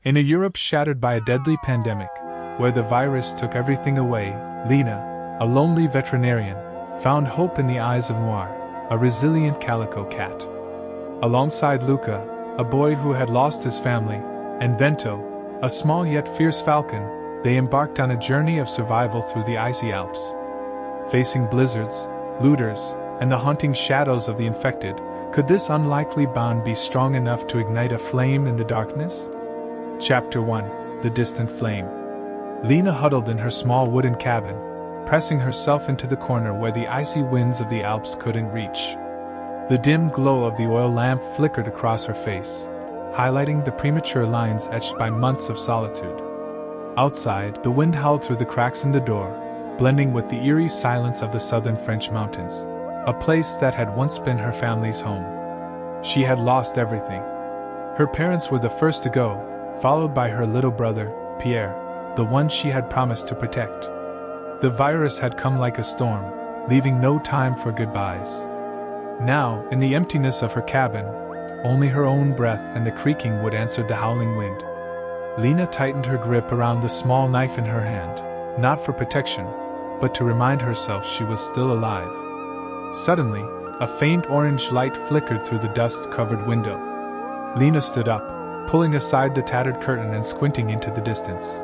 In a Europe shattered by a deadly pandemic, where the virus took everything away, Lena, a lonely veterinarian, found hope in the eyes of Noir, a resilient calico cat. Alongside Luca, a boy who had lost his family, and Vento, a small yet fierce falcon, they embarked on a journey of survival through the icy Alps. Facing blizzards, looters, and the haunting shadows of the infected, could this unlikely bond be strong enough to ignite a flame in the darkness? Chapter 1: The Distant Flame. Lena huddled in her small wooden cabin, pressing herself into the corner where the icy winds of the Alps couldn't reach. The dim glow of the oil lamp flickered across her face, highlighting the premature lines etched by months of solitude. Outside, the wind howled through the cracks in the door, blending with the eerie silence of the southern French mountains, a place that had once been her family's home. She had lost everything. Her parents were the first to go, followed by her little brother, Pierre, the one she had promised to protect. The virus had come like a storm, leaving no time for goodbyes. Now, in the emptiness of her cabin, only her own breath and the creaking wood answered the howling wind. Lena tightened her grip around the small knife in her hand, not for protection, but to remind herself she was still alive. Suddenly, a faint orange light flickered through the dust-covered window. Lena stood up, pulling aside the tattered curtain and squinting into the distance.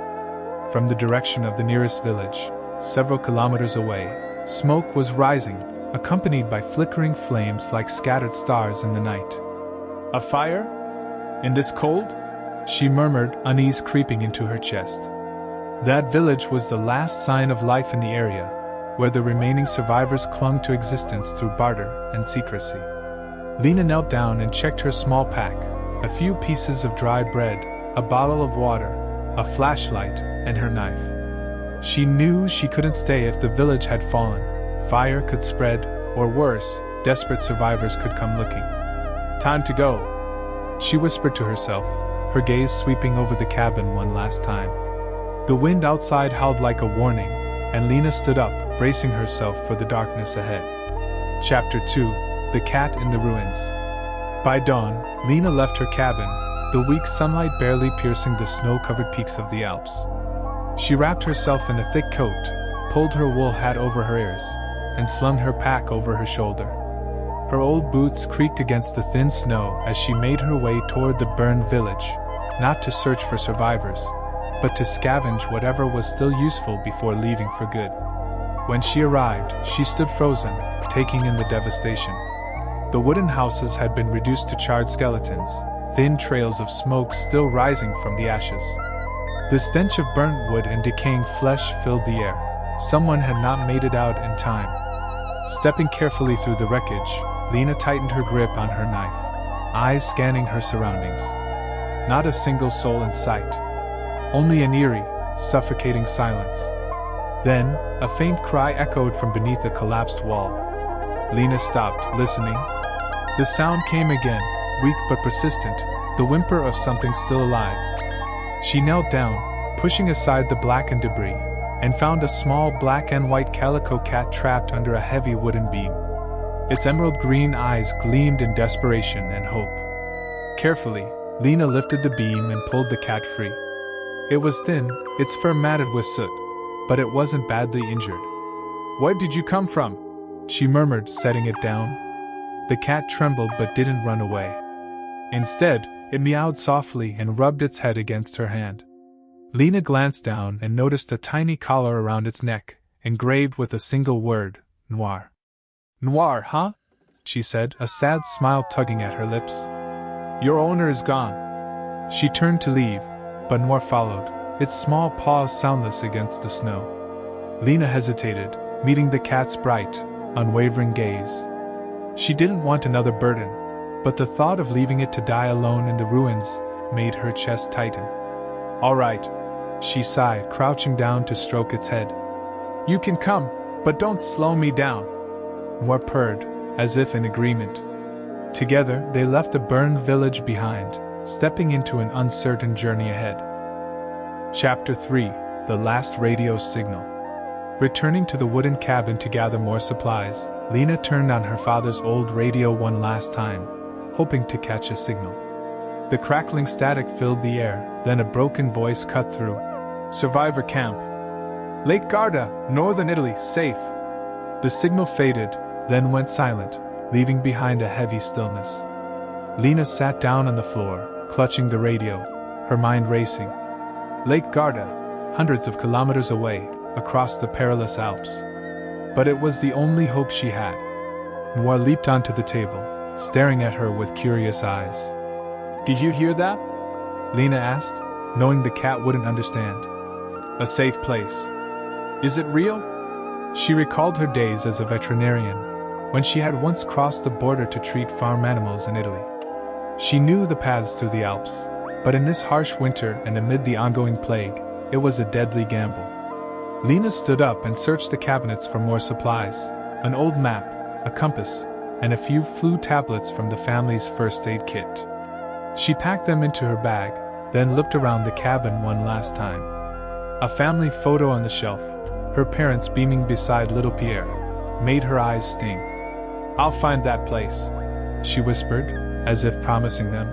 From the direction of the nearest village, several kilometers away, smoke was rising, accompanied by flickering flames like scattered stars in the night. A fire? In this cold? She murmured, unease creeping into her chest. That village was the last sign of life in the area, where the remaining survivors clung to existence through barter and secrecy. Lena knelt down and checked her small pack, a few pieces of dry bread, a bottle of water, a flashlight, and her knife. She knew she couldn't stay if the village had fallen. Fire could spread, or worse, desperate survivors could come looking. Time to go, she whispered to herself, her gaze sweeping over the cabin one last time. The wind outside howled like a warning, and Lena stood up, bracing herself for the darkness ahead. Chapter 2: The Cat in the Ruins. By dawn, Lena left her cabin, the weak sunlight barely piercing the snow-covered peaks of the Alps. She wrapped herself in a thick coat, pulled her wool hat over her ears, and slung her pack over her shoulder. Her old boots creaked against the thin snow as she made her way toward the burned village, not to search for survivors, but to scavenge whatever was still useful before leaving for good. When she arrived, she stood frozen, taking in the devastation. The wooden houses had been reduced to charred skeletons, thin trails of smoke still rising from the ashes. The stench of burnt wood and decaying flesh filled the air. Someone had not made it out in time. Stepping carefully through the wreckage, Lena tightened her grip on her knife, eyes scanning her surroundings. Not a single soul in sight. Only an eerie, suffocating silence. Then, a faint cry echoed from beneath a collapsed wall. Lena stopped, listening. The sound came again, weak but persistent, the whimper of something still alive. She knelt down, pushing aside the blackened debris, and found a small black and white calico cat trapped under a heavy wooden beam. Its emerald green eyes gleamed in desperation and hope. Carefully, Lena lifted the beam and pulled the cat free. It was thin, its fur matted with soot, but it wasn't badly injured. "Where did you come from?" she murmured, setting it down. The cat trembled but didn't run away. Instead, it meowed softly and rubbed its head against her hand. Lena glanced down and noticed a tiny collar around its neck, engraved with a single word, Noir. "Noir, huh?" she said, a sad smile tugging at her lips. "Your owner is gone." She turned to leave, but Noir followed, its small paws soundless against the snow. Lena hesitated, meeting the cat's bright, unwavering gaze. She didn't want another burden, but the thought of leaving it to die alone in the ruins made her chest tighten. "All right," she sighed, crouching down to stroke its head. "You can come, but don't slow me down." Noir purred, as if in agreement. Together, they left the burned village behind, stepping into an uncertain journey ahead. Chapter 3: The Last Radio Signal. Returning to the wooden cabin to gather more supplies, Lena turned on her father's old radio one last time, hoping to catch a signal. The crackling static filled the air, then a broken voice cut through. Survivor camp. Lake Garda, northern Italy, safe. The signal faded, then went silent, leaving behind a heavy stillness. Lena sat down on the floor, clutching the radio, her mind racing. Lake Garda, hundreds of kilometers away, across the perilous Alps. But it was the only hope she had. Noir leaped onto the table, staring at her with curious eyes. Did you hear that? Lena asked, knowing the cat wouldn't understand. A safe place. Is it real? She recalled her days as a veterinarian, when she had once crossed the border to treat farm animals in Italy. She knew the paths through the Alps, but in this harsh winter and amid the ongoing plague, it was a deadly gamble. Lena stood up and searched the cabinets for more supplies, an old map, a compass, and a few flu tablets from the family's first aid kit. She packed them into her bag, then looked around the cabin one last time. A family photo on the shelf, her parents beaming beside little Pierre, made her eyes sting. I'll find that place, she whispered, as if promising them.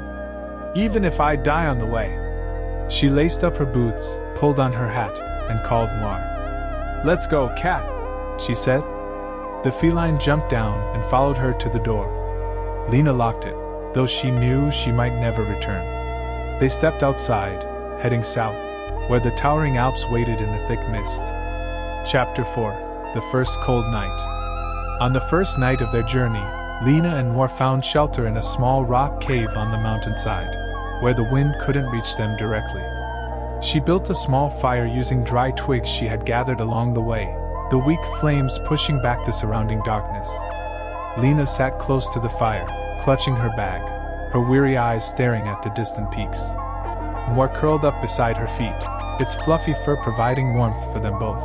Even if I die on the way. She laced up her boots, pulled on her hat, and called Noir. Let's go, cat, she said. The feline jumped down and followed her to the door. Lena locked it, though she knew she might never return. They stepped outside, heading south, where the towering Alps waited in the thick mist. Chapter 4. The First Cold Night. On the first night of their journey, Lena and Noir found shelter in a small rock cave on the mountainside, where the wind couldn't reach them directly. She built a small fire using dry twigs she had gathered along the way, the weak flames pushing back the surrounding darkness. Lena sat close to the fire, clutching her bag, her weary eyes staring at the distant peaks. Noir curled up beside her feet, its fluffy fur providing warmth for them both.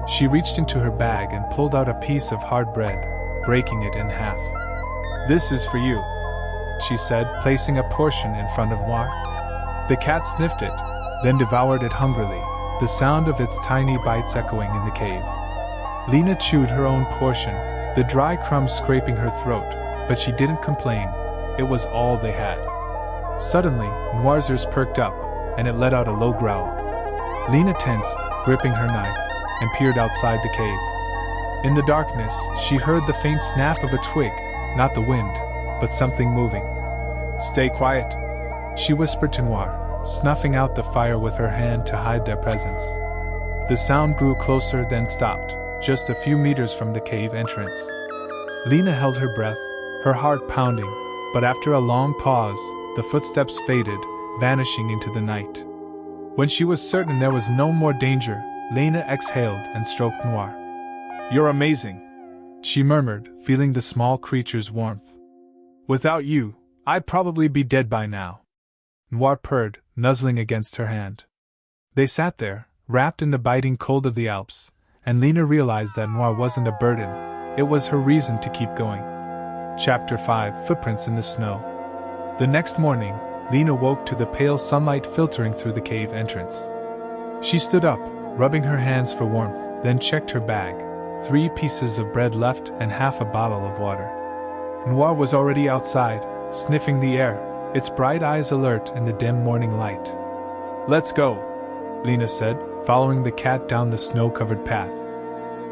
She reached into her bag and pulled out a piece of hard bread, breaking it in half. This is for you, she said, placing a portion in front of Noir. The cat sniffed it, then devoured it hungrily, the sound of its tiny bites echoing in the cave. Lena chewed her own portion, the dry crumbs scraping her throat, but she didn't complain. It was all they had. Suddenly, Noir's ears perked up, and it let out a low growl. Lena tensed, gripping her knife, and peered outside the cave. In the darkness, she heard the faint snap of a twig, not the wind, but something moving. Stay quiet, she whispered to Noir, snuffing out the fire with her hand to hide their presence. The sound grew closer then stopped, just a few meters from the cave entrance. Lena held her breath, her heart pounding, but after a long pause, the footsteps faded, vanishing into the night. When she was certain there was no more danger, Lena exhaled and stroked Noir. You're amazing, she murmured, feeling the small creature's warmth. Without you, I'd probably be dead by now. Noir purred, nuzzling against her hand. They sat there, wrapped in the biting cold of the Alps, and Lena realized that Noir wasn't a burden, it was her reason to keep going. Chapter 5. Footprints in the Snow. The next morning, Lena woke to the pale sunlight filtering through the cave entrance. She stood up, rubbing her hands for warmth, then checked her bag, 3 pieces of bread left and half a bottle of water. Noir was already outside, sniffing the air, its bright eyes alert in the dim morning light. Let's go, Lena said, following the cat down the snow-covered path.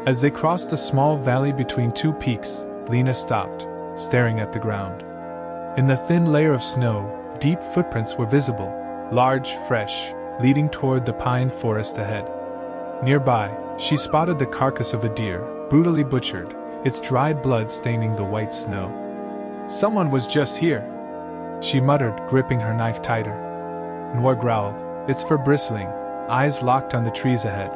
As they crossed a small valley between 2 peaks, Lena stopped, staring at the ground. In the thin layer of snow, deep footprints were visible, large, fresh, leading toward the pine forest ahead. Nearby, she spotted the carcass of a deer, brutally butchered, its dried blood staining the white snow. Someone was just here, she muttered, gripping her knife tighter. Noir growled, its fur bristling, eyes locked on the trees ahead.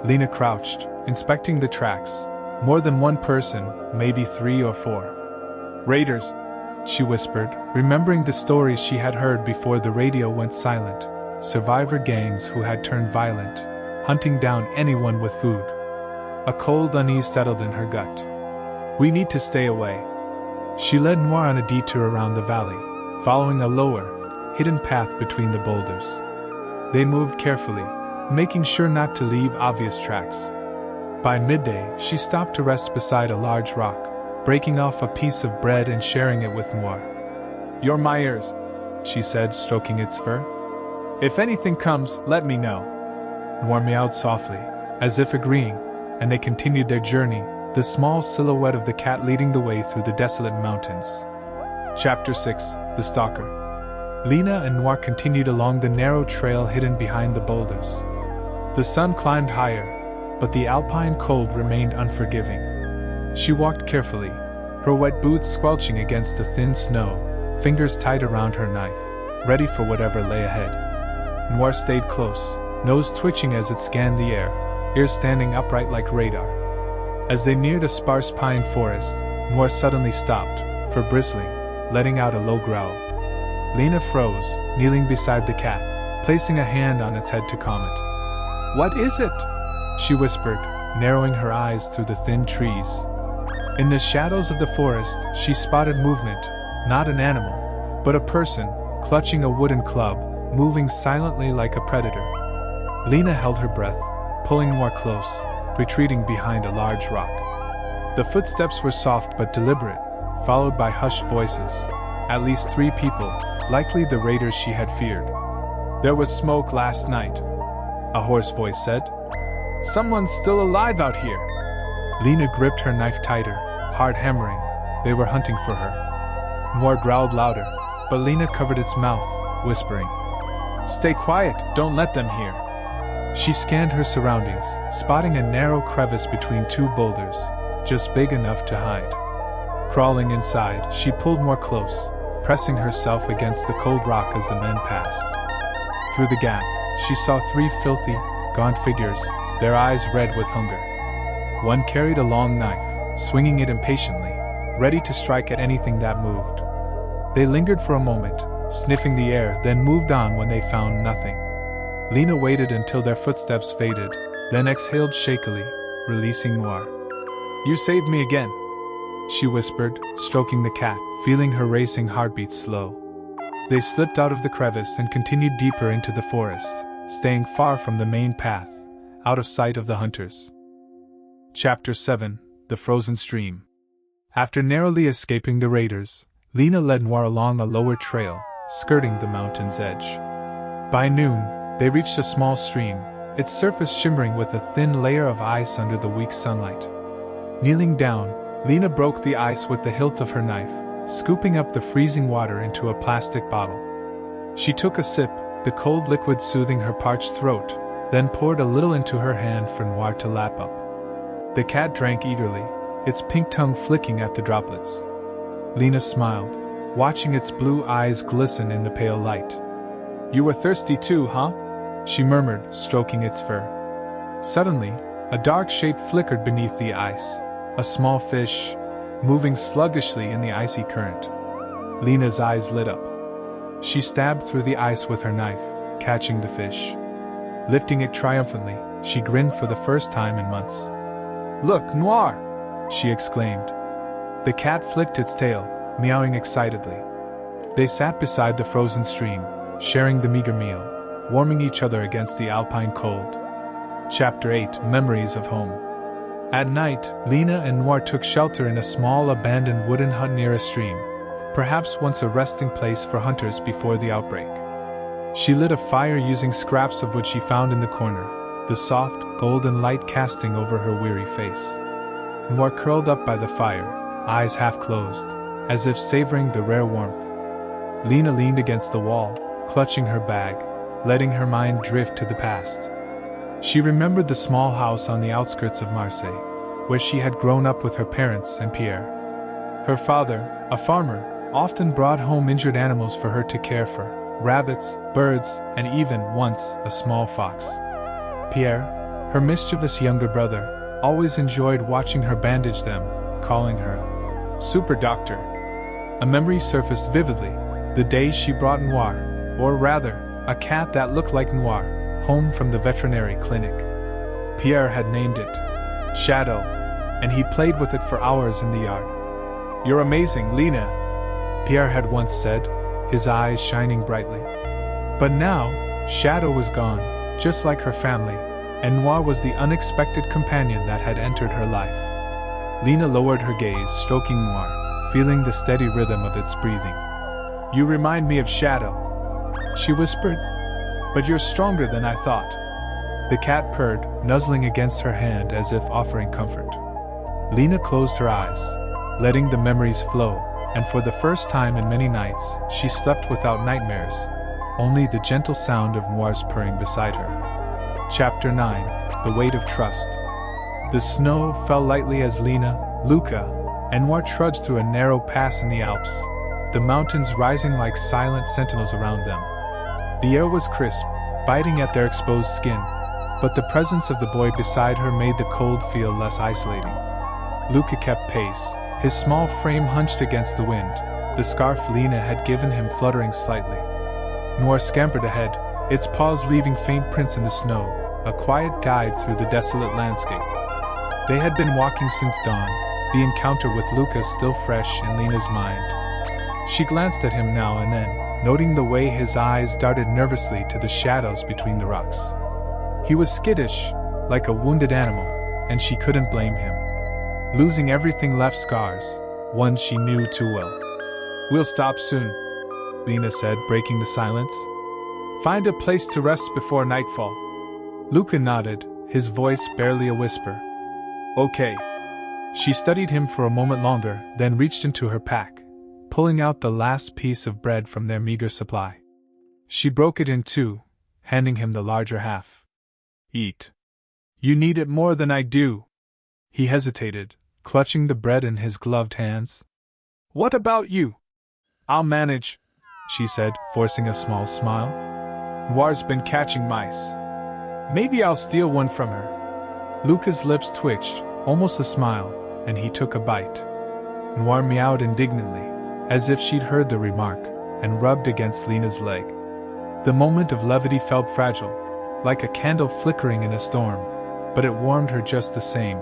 Lena crouched, inspecting the tracks. More than one person, maybe 3 or 4. Raiders, she whispered, remembering the stories she had heard before the radio went silent. Survivor gangs who had turned violent, hunting down anyone with food. A cold unease settled in her gut. We need to stay away. She led Noir on a detour around the valley, following a lower, hidden path between the boulders. They moved carefully, making sure not to leave obvious tracks. By midday, she stopped to rest beside a large rock, breaking off a piece of bread and sharing it with Noir. You're my ears, she said, stroking its fur. If anything comes, let me know. Noir meowed softly, as if agreeing, and they continued their journey, the small silhouette of the cat leading the way through the desolate mountains. Chapter 6: The Stalker. Lena and Noir continued along the narrow trail hidden behind the boulders. The sun climbed higher, but the alpine cold remained unforgiving. She walked carefully, her wet boots squelching against the thin snow, fingers tight around her knife, ready for whatever lay ahead. Noir stayed close, nose twitching as it scanned the air, ears standing upright like radar. As they neared a sparse pine forest, Noir suddenly stopped, fur bristling, letting out a low growl. Lena froze, kneeling beside the cat, placing a hand on its head to calm it. "What is it?" she whispered, narrowing her eyes through the thin trees. In the shadows of the forest, she spotted movement, not an animal, but a person, clutching a wooden club, moving silently like a predator. Lena held her breath, pulling Noir close, retreating behind a large rock. The footsteps were soft but deliberate, followed by hushed voices. At least 3 people, likely the raiders she had feared. "There was smoke last night," a hoarse voice said. "Someone's still alive out here." Lena gripped her knife tighter, hard hammering. They were hunting for her. Noir growled louder, but Lena covered its mouth, whispering, "Stay quiet, don't let them hear." She scanned her surroundings, spotting a narrow crevice between 2 boulders, just big enough to hide. Crawling inside, she pulled more close, pressing herself against the cold rock as the men passed. Through the gap, she saw 3 filthy, gaunt figures, their eyes red with hunger. One carried a long knife, swinging it impatiently, ready to strike at anything that moved. They lingered for a moment, sniffing the air, then moved on when they found nothing. Lena waited until their footsteps faded, then exhaled shakily, releasing Noir. "You saved me again," she whispered, stroking the cat, feeling her racing heartbeat slow. They slipped out of the crevice and continued deeper into the forest, staying far from the main path, out of sight of the hunters. Chapter 7: The Frozen Stream. After narrowly escaping the raiders, Lena led Noir along a lower trail, skirting the mountain's edge. By noon, they reached a small stream, its surface shimmering with a thin layer of ice under the weak sunlight. Kneeling down, Lena broke the ice with the hilt of her knife, scooping up the freezing water into a plastic bottle. She took a sip, the cold liquid soothing her parched throat, then poured a little into her hand for Noir to lap up. The cat drank eagerly, its pink tongue flicking at the droplets. Lena smiled, watching its blue eyes glisten in the pale light. "You were thirsty too, huh?" she murmured, stroking its fur. Suddenly, a dark shape flickered beneath the ice, a small fish, moving sluggishly in the icy current. Lena's eyes lit up. She stabbed through the ice with her knife, catching the fish. Lifting it triumphantly, she grinned for the first time in months. "Look, Noir!" she exclaimed. The cat flicked its tail, meowing excitedly. They sat beside the frozen stream, sharing the meager meal, warming each other against the alpine cold. Chapter 8: Memories of Home. At night, Lena and Noir took shelter in a small abandoned wooden hut near a stream, perhaps once a resting place for hunters before the outbreak. She lit a fire using scraps of wood she found in the corner, the soft, golden light casting over her weary face. Noir curled up by the fire, eyes half closed, as if savoring the rare warmth. Lena leaned against the wall, clutching her bag, letting her mind drift to the past. She remembered the small house on the outskirts of Marseille, where she had grown up with her parents and Pierre. Her father, a farmer, often brought home injured animals for her to care for, rabbits, birds, and even, once, a small fox. Pierre, her mischievous younger brother, always enjoyed watching her bandage them, calling her a super doctor. A memory surfaced vividly, the day she brought Noir, or rather, a cat that looked like Noir, home from the veterinary clinic. Pierre had named it Shadow, and he played with it for hours in the yard. "You're amazing, Lena," Pierre had once said, his eyes shining brightly. But now, Shadow was gone, just like her family, and Noir was the unexpected companion that had entered her life. Lena lowered her gaze, stroking Noir, feeling the steady rhythm of its breathing. You remind me of Shadow, she whispered. But you're stronger than I thought. The cat purred, nuzzling against her hand as if offering comfort. Lena closed her eyes, letting the memories flow, and for the first time in many nights, she slept without nightmares, only the gentle sound of Noir's purring beside her. Chapter 9: The Weight of Trust. The snow fell lightly as Lena, Luca, and Noir trudged through a narrow pass in the Alps, the mountains rising like silent sentinels around them. The air was crisp, biting at their exposed skin, but the presence of the boy beside her made the cold feel less isolating. Luca kept pace, his small frame hunched against the wind, the scarf Lena had given him fluttering slightly. Noir scampered ahead, its paws leaving faint prints in the snow, a quiet guide through the desolate landscape. They had been walking since dawn, the encounter with Luca still fresh in Lena's mind. She glanced at him now and then, noting the way his eyes darted nervously to the shadows between the rocks. He was skittish, like a wounded animal, and she couldn't blame him. Losing everything left scars, ones she knew too well. We'll stop soon, Lena said, breaking the silence. Find a place to rest before nightfall. Luca nodded, his voice barely a whisper. Okay. She studied him for a moment longer, then reached into her pack, pulling out the last piece of bread from their meager supply. She broke it in two, handing him the larger half. Eat. You need it more than I do. He hesitated, clutching the bread in his gloved hands. What about you? I'll manage, she said, forcing a small smile. Noir's been catching mice. Maybe I'll steal one from her. Luca's lips twitched, almost a smile, and he took a bite. Noir meowed indignantly, as if she'd heard the remark, and rubbed against Lena's leg. The moment of levity felt fragile, like a candle flickering in a storm, but it warmed her just the same.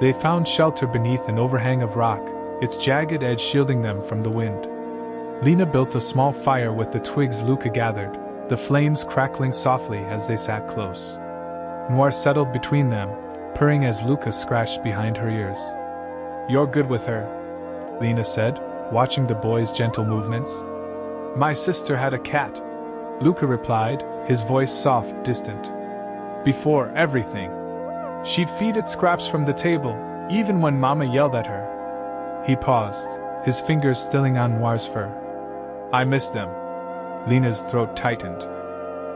They found shelter beneath an overhang of rock, its jagged edge shielding them from the wind. Lena built a small fire with the twigs Luca gathered, the flames crackling softly as they sat close. Noir settled between them, purring as Luca scratched behind her ears. You're good with her, Lena said, watching the boy's gentle movements. My sister had a cat, Luca replied, his voice soft, distant. Before everything. She'd feed it scraps from the table, even when Mama yelled at her. He paused, his fingers stilling on Noir's fur. I miss them. Lena's throat tightened.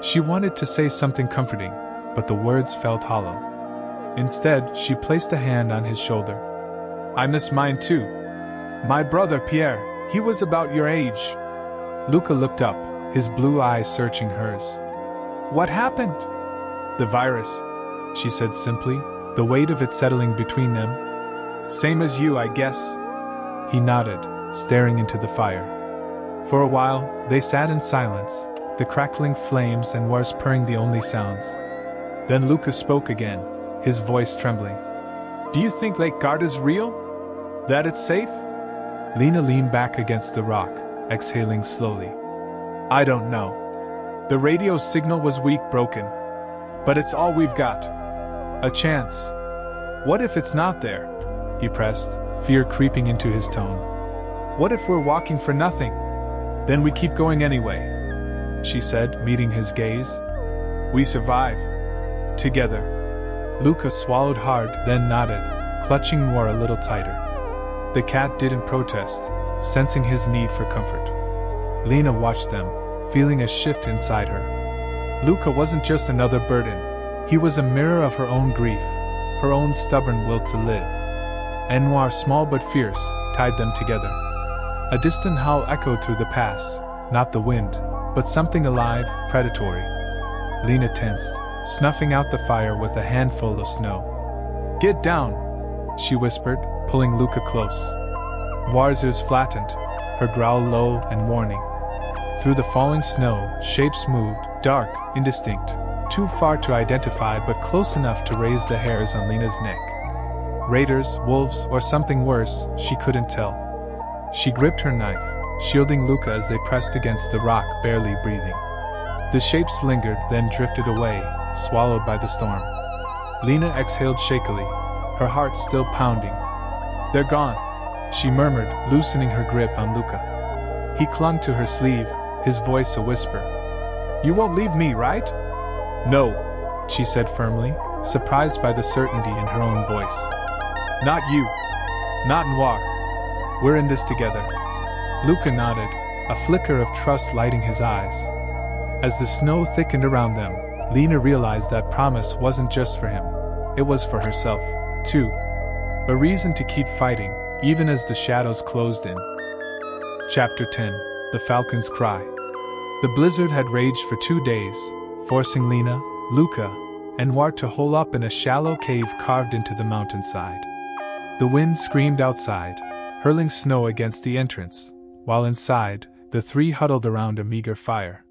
She wanted to say something comforting, but the words felt hollow. Instead, she placed a hand on his shoulder. I miss mine too. My brother Pierre, he was about your age. Luca looked up, his blue eyes searching hers. What happened? The virus, she said simply, the weight of it settling between them. Same as you, I guess. He nodded, staring into the fire. For a while, they sat in silence, the crackling flames and Noir's purring the only sounds. Then Luca spoke again, his voice trembling. Do you think Lake Garda's real? That it's safe? Lena leaned back against the rock, exhaling slowly. I don't know. The radio signal was weak, broken. But it's all we've got. A chance. What if it's not there? He pressed, fear creeping into his tone. What if we're walking for nothing? Then we keep going anyway, she said, meeting his gaze. We survive. Together. Luca swallowed hard, then nodded, clutching Noir a little tighter. The cat didn't protest, sensing his need for comfort. Lena watched them, feeling a shift inside her. Luca wasn't just another burden. He was a mirror of her own grief, her own stubborn will to live. And Noir, small but fierce, tied them together. A distant howl echoed through the pass, not the wind, but something alive, predatory. Lena tensed, snuffing out the fire with a handful of snow. Get down, she whispered, pulling Luca close. Noir's ears flattened, her growl low and warning. Through the falling snow, shapes moved, dark, indistinct, too far to identify but close enough to raise the hairs on Lena's neck. Raiders, wolves, or something worse, she couldn't tell. She gripped her knife, shielding Luca as they pressed against the rock, barely breathing. The shapes lingered, then drifted away, swallowed by the storm. Lena exhaled shakily, her heart still pounding. They're gone, she murmured, loosening her grip on Luca. He clung to her sleeve, his voice a whisper. "You won't leave me, right?" "No," she said firmly, surprised by the certainty in her own voice. "Not you. Not Noir. We're in this together." Luca nodded, a flicker of trust lighting his eyes. As the snow thickened around them, Lena realized that promise wasn't just for him. It was for herself, too. A reason to keep fighting, even as the shadows closed in. Chapter 10. The Falcon's Cry. The blizzard had raged for 2 days, forcing Lena, Luca, and Noir to hole up in a shallow cave carved into the mountainside. The wind screamed outside, hurling snow against the entrance, while inside, the three huddled around a meager fire.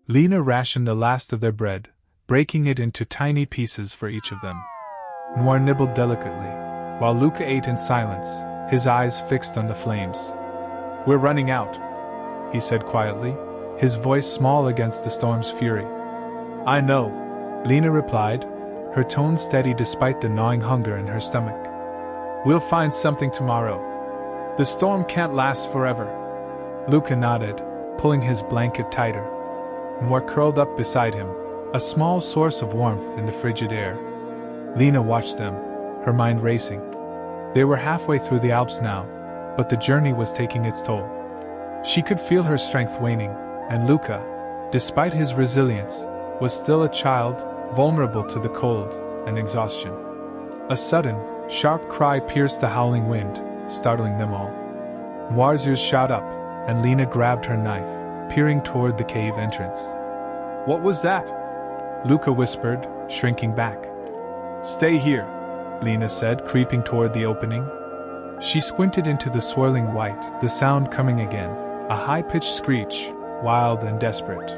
Lena rationed the last of their bread, breaking it into tiny pieces for each of them. Noir nibbled delicately, while Luca ate in silence, his eyes fixed on the flames. "We're running out," he said quietly, his voice small against the storm's fury. "I know," Lena replied, her tone steady despite the gnawing hunger in her stomach. "We'll find something tomorrow. The storm can't last forever." Luca nodded, pulling his blanket tighter. Noir curled up beside him, a small source of warmth in the frigid air. Lena watched them, her mind racing. They were halfway through the Alps now, but the journey was taking its toll. She could feel her strength waning, and Luca, despite his resilience, was still a child, vulnerable to the cold and exhaustion. A sudden, sharp cry pierced the howling wind, startling them all. Noir's ears shot up, and Lena grabbed her knife, peering toward the cave entrance. "What was that?" Luca whispered, shrinking back. "Stay here," Lena said, creeping toward the opening. She squinted into the swirling white, the sound coming again, a high-pitched screech, wild and desperate.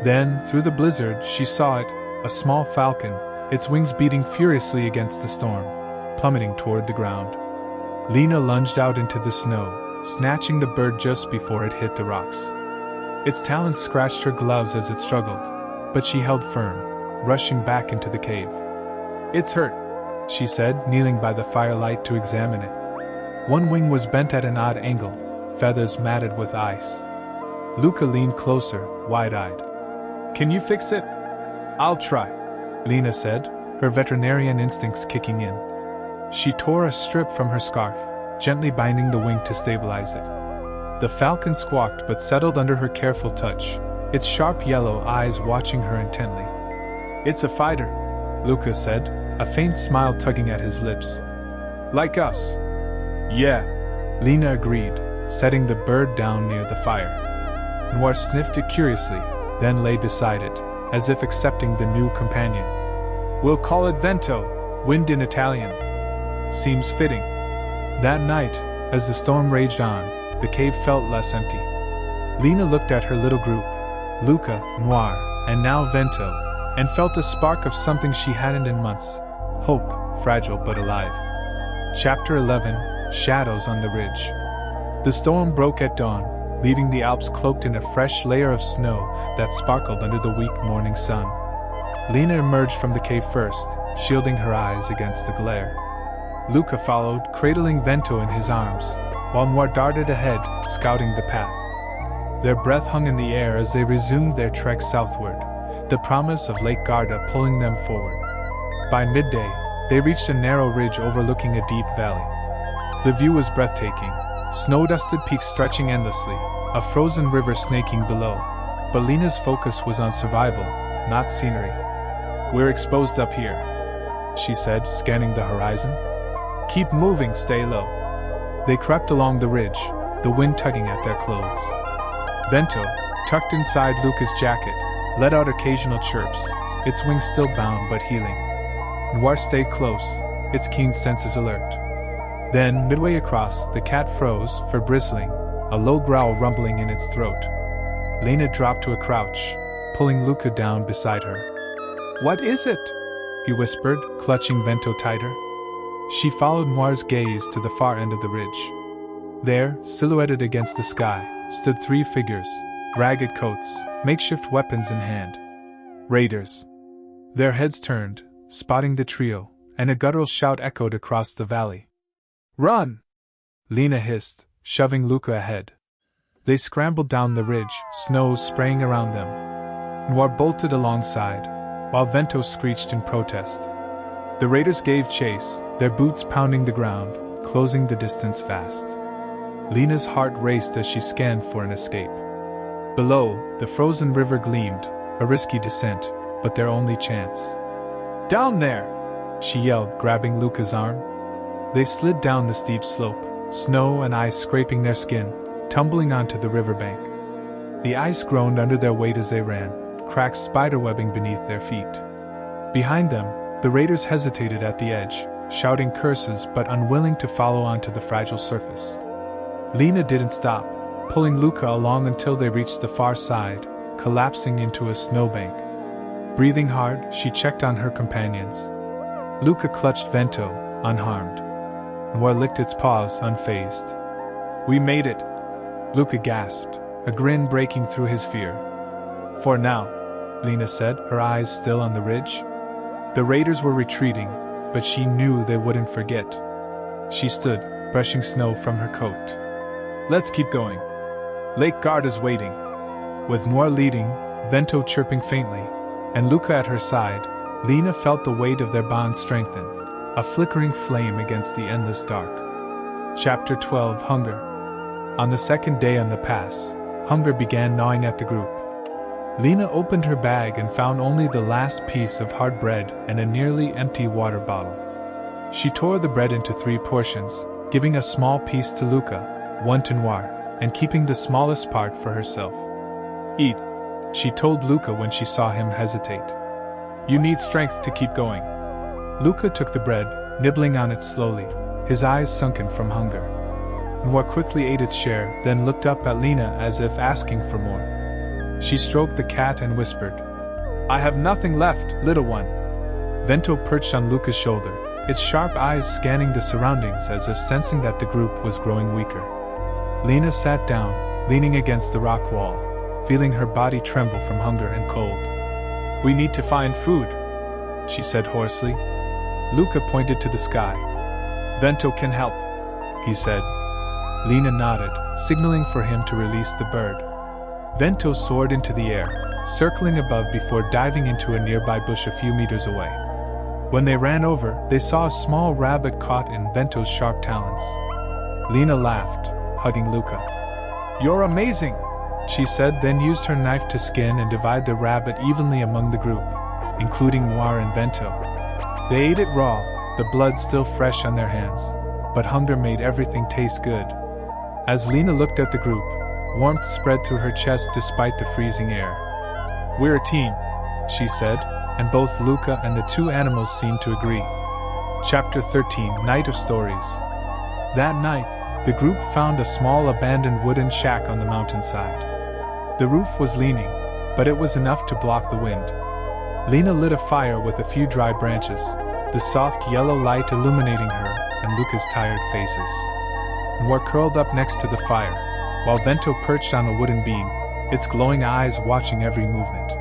Then, through the blizzard, she saw it, a small falcon, its wings beating furiously against the storm, plummeting toward the ground. Lena lunged out into the snow, snatching the bird just before it hit the rocks. Its talons scratched her gloves as it struggled, but she held firm, rushing back into the cave. "It's hurt," she said, kneeling by the firelight to examine it. One wing was bent at an odd angle, feathers matted with ice. Luca leaned closer, wide-eyed. "Can you fix it?" "I'll try," Lena said, her veterinarian instincts kicking in. She tore a strip from her scarf, gently binding the wing to stabilize it. The falcon squawked but settled under her careful touch, its sharp yellow eyes watching her intently. "It's a fighter," Luca said, a faint smile tugging at his lips. "Like us." "Yeah," Lena agreed, setting the bird down near the fire. Noir sniffed it curiously, then lay beside it, as if accepting the new companion. "We'll call it Vento, wind in Italian." "Seems fitting." That night, as the storm raged on, the cave felt less empty. Lena looked at her little group, Luca, Noir, and now Vento, and felt a spark of something she hadn't in months. Hope, fragile but alive. Chapter 11. Shadows on the Ridge. The storm broke at dawn, leaving the Alps cloaked in a fresh layer of snow that sparkled under the weak morning sun. Lena emerged from the cave first, shielding her eyes against the glare. Luca followed, cradling Vento in his arms, while Noir darted ahead, scouting the path. Their breath hung in the air as they resumed their trek southward, the promise of Lake Garda pulling them forward. By midday, they reached a narrow ridge overlooking a deep valley. The view was breathtaking, snow-dusted peaks stretching endlessly, a frozen river snaking below. But Lena's focus was on survival, not scenery. "We're exposed up here," she said, scanning the horizon. "Keep moving, stay low." They crept along the ridge, the wind tugging at their clothes. Vento, tucked inside Luca's jacket, let out occasional chirps, its wings still bound but healing. Noir stayed close, its keen senses alert. Then, midway across, the cat froze, for bristling, a low growl rumbling in its throat. Lena dropped to a crouch, pulling Luca down beside her. "What is it?" he whispered, clutching Vento tighter. She followed Noir's gaze to the far end of the ridge. There, silhouetted against the sky, stood three figures, ragged coats, makeshift weapons in hand. Raiders. Their heads turned, spotting the trio, and a guttural shout echoed across the valley. "Run!" Lena hissed, shoving Luca ahead. They scrambled down the ridge, snow spraying around them. Noir bolted alongside, while Vento screeched in protest. The raiders gave chase, their boots pounding the ground, closing the distance fast. Lena's heart raced as she scanned for an escape. Below, the frozen river gleamed, a risky descent, but their only chance. "Down there!" she yelled, grabbing Luca's arm. They slid down the steep slope, snow and ice scraping their skin, tumbling onto the riverbank. The ice groaned under their weight as they ran, cracks spiderwebbing beneath their feet. Behind them, the raiders hesitated at the edge, shouting curses but unwilling to follow onto the fragile surface. Lena didn't stop, pulling Luca along until they reached the far side, collapsing into a snowbank. Breathing hard, she checked on her companions. Luca clutched Vento, unharmed. Noir licked its paws, unfazed. "We made it," Luca gasped, a grin breaking through his fear. "For now," Lena said, her eyes still on the ridge. The raiders were retreating, but she knew they wouldn't forget. She stood, brushing snow from her coat. "Let's keep going. Lake Guard is waiting." With Noir leading, Vento chirping faintly, and Luca at her side, Lena felt the weight of their bond strengthen, a flickering flame against the endless dark. Chapter 12 Hunger. On the second day on the pass, hunger began gnawing at the group. Lena opened her bag and found only the last piece of hard bread and a nearly empty water bottle. She tore the bread into 3 portions, giving a small piece to Luca, one to Noir, and keeping the smallest part for herself. "Eat," she told Luca when she saw him hesitate. "You need strength to keep going." Luca took the bread, nibbling on it slowly, his eyes sunken from hunger. Noir quickly ate its share, then looked up at Lena as if asking for more. She stroked the cat and whispered, "I have nothing left, little one." Vento perched on Luca's shoulder, its sharp eyes scanning the surroundings as if sensing that the group was growing weaker. Lena sat down, leaning against the rock wall, feeling her body tremble from hunger and cold. "We need to find food," she said hoarsely. Luca pointed to the sky. "Vento can help," he said. Lena nodded, signaling for him to release the bird. Vento soared into the air, circling above before diving into a nearby bush a few meters away. When they ran over, they saw a small rabbit caught in Vento's sharp talons. Lena laughed, hugging Luca. "You're amazing," she said, then used her knife to skin and divide the rabbit evenly among the group, including Noir and Vento. They ate it raw, the blood still fresh on their hands, but hunger made everything taste good. As Lena looked at the group, warmth spread through her chest despite the freezing air. "We're a team," she said, and both Luca and the 2 animals seemed to agree. Chapter 13 Night of Stories. That night, the group found a small abandoned wooden shack on the mountainside. The roof was leaning, but it was enough to block the wind. Lena lit a fire with a few dry branches, the soft yellow light illuminating her and Luca's tired faces. Noir curled up next to the fire, while Vento perched on a wooden beam, its glowing eyes watching every movement.